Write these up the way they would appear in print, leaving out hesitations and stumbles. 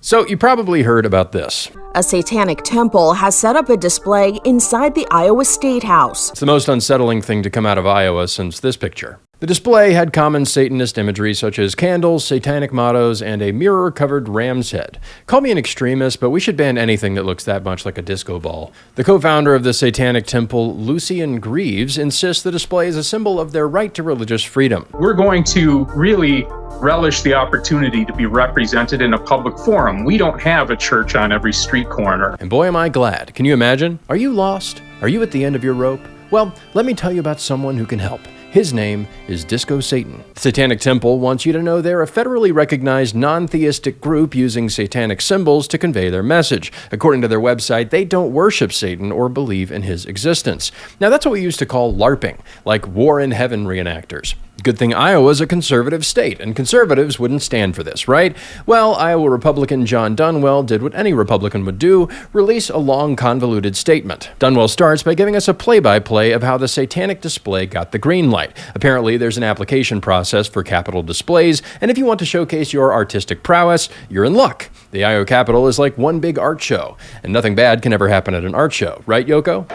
So you probably heard about this. A satanic temple has set up a display inside the Iowa State House. It's the most unsettling thing to come out of Iowa since this picture. The display had common Satanist imagery such as candles, satanic mottos, and a mirror-covered ram's head. Call me an extremist, but we should ban anything that looks that much like a disco ball. The co-founder of the Satanic Temple, Lucian Greaves, insists the display is a symbol of their right to religious freedom. We're going to really relish the opportunity to be represented in a public forum. We don't have a church on every street corner. And boy, am I glad. Can you imagine? Are you lost? Are you at the end of your rope? Well, let me tell you about someone who can help. His name is Disco Satan. The Satanic Temple wants you to know they're a federally recognized non-theistic group using satanic symbols to convey their message. According to their website, they don't worship Satan or believe in his existence. Now, that's what we used to call LARPing, like War in Heaven reenactors. Good thing Iowa's a conservative state, and conservatives wouldn't stand for this, right? Well, Iowa Republican John Dunwell did what any Republican would do, release a long, convoluted statement. Dunwell starts by giving us a play-by-play of how the satanic display got the green light. Apparently, there's an application process for Capitol displays, and if you want to showcase your artistic prowess, you're in luck. The Iowa Capitol is like one big art show, and nothing bad can ever happen at an art show, right, Yoko?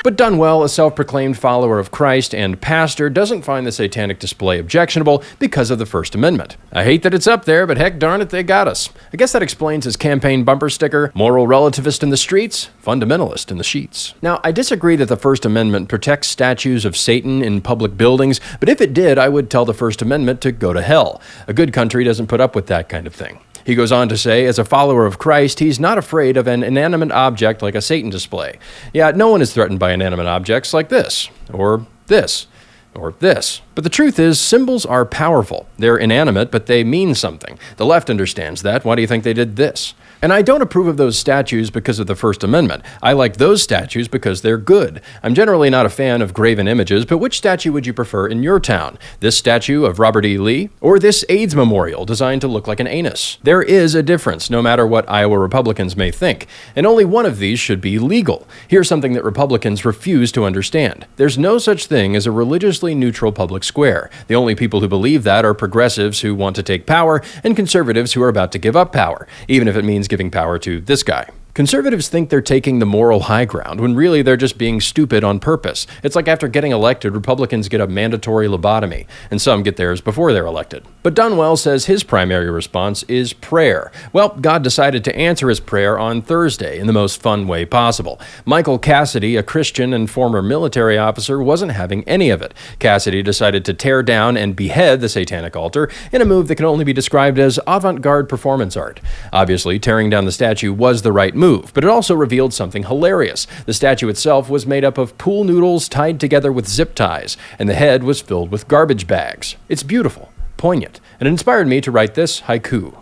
But Dunwell, a self-proclaimed follower of Christ and pastor, doesn't find the satanic display objectionable because of the First Amendment. I hate that it's up there, but heck darn it, they got us. I guess that explains his campaign bumper sticker, moral relativist in the streets, fundamentalist in the sheets. Now, I disagree that the First Amendment protects statues of Satan in public buildings, but if it did, I would tell the First Amendment to go to hell. A good country doesn't put up with that kind of thing. He goes on to say, as a follower of Christ, he's not afraid of an inanimate object like a Satan display. Yeah, no one is threatened by inanimate objects like this, or this, or this. But the truth is, symbols are powerful. They're inanimate, but they mean something. The left understands that. Why do you think they did this? And I don't approve of those statues because of the First Amendment. I like those statues because they're good. I'm generally not a fan of graven images, but which statue would you prefer in your town? This statue of Robert E. Lee? Or this AIDS memorial designed to look like an anus? There is a difference, no matter what Iowa Republicans may think. And only one of these should be legal. Here's something that Republicans refuse to understand. There's no such thing as a religiously neutral public square. The only people who believe that are progressives who want to take power and conservatives who are about to give up power, even if it means giving power to this guy. Conservatives think they're taking the moral high ground when really they're just being stupid on purpose. It's like after getting elected, Republicans get a mandatory lobotomy, and some get theirs before they're elected. But Dunwell says his primary response is prayer. Well, God decided to answer his prayer on Thursday in the most fun way possible. Michael Cassidy, a Christian and former military officer, wasn't having any of it. Cassidy decided to tear down and behead the satanic altar in a move that can only be described as avant-garde performance art. Obviously, tearing down the statue was the right move, but it also revealed something hilarious. The statue itself was made up of pool noodles tied together with zip ties, and the head was filled with garbage bags. It's beautiful, poignant, and it inspired me to write this haiku.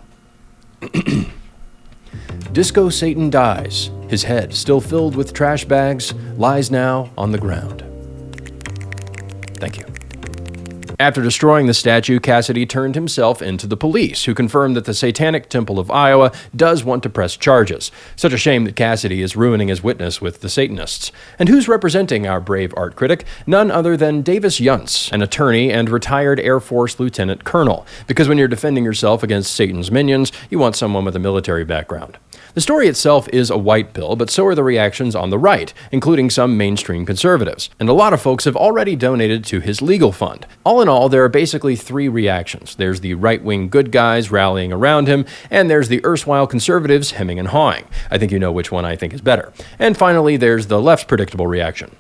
Disco Satan dies. His head, still filled with trash bags, lies now on the ground. Thank you. After destroying the statue, Cassidy turned himself into the police, who confirmed that the Satanic Temple of Iowa does want to press charges. Such a shame that Cassidy is ruining his witness with the Satanists. And who's representing our brave art critic? None other than Davis Yuntz, an attorney and retired Air Force lieutenant colonel. Because when you're defending yourself against Satan's minions, you want someone with a military background. The story itself is a white pill, but so are the reactions on the right, including some mainstream conservatives. And a lot of folks have already donated to his legal fund. All in all, there are basically three reactions. There's the right-wing good guys rallying around him, and there's the erstwhile conservatives hemming and hawing. I think you know which one I think is better. And finally, there's the left's predictable reaction.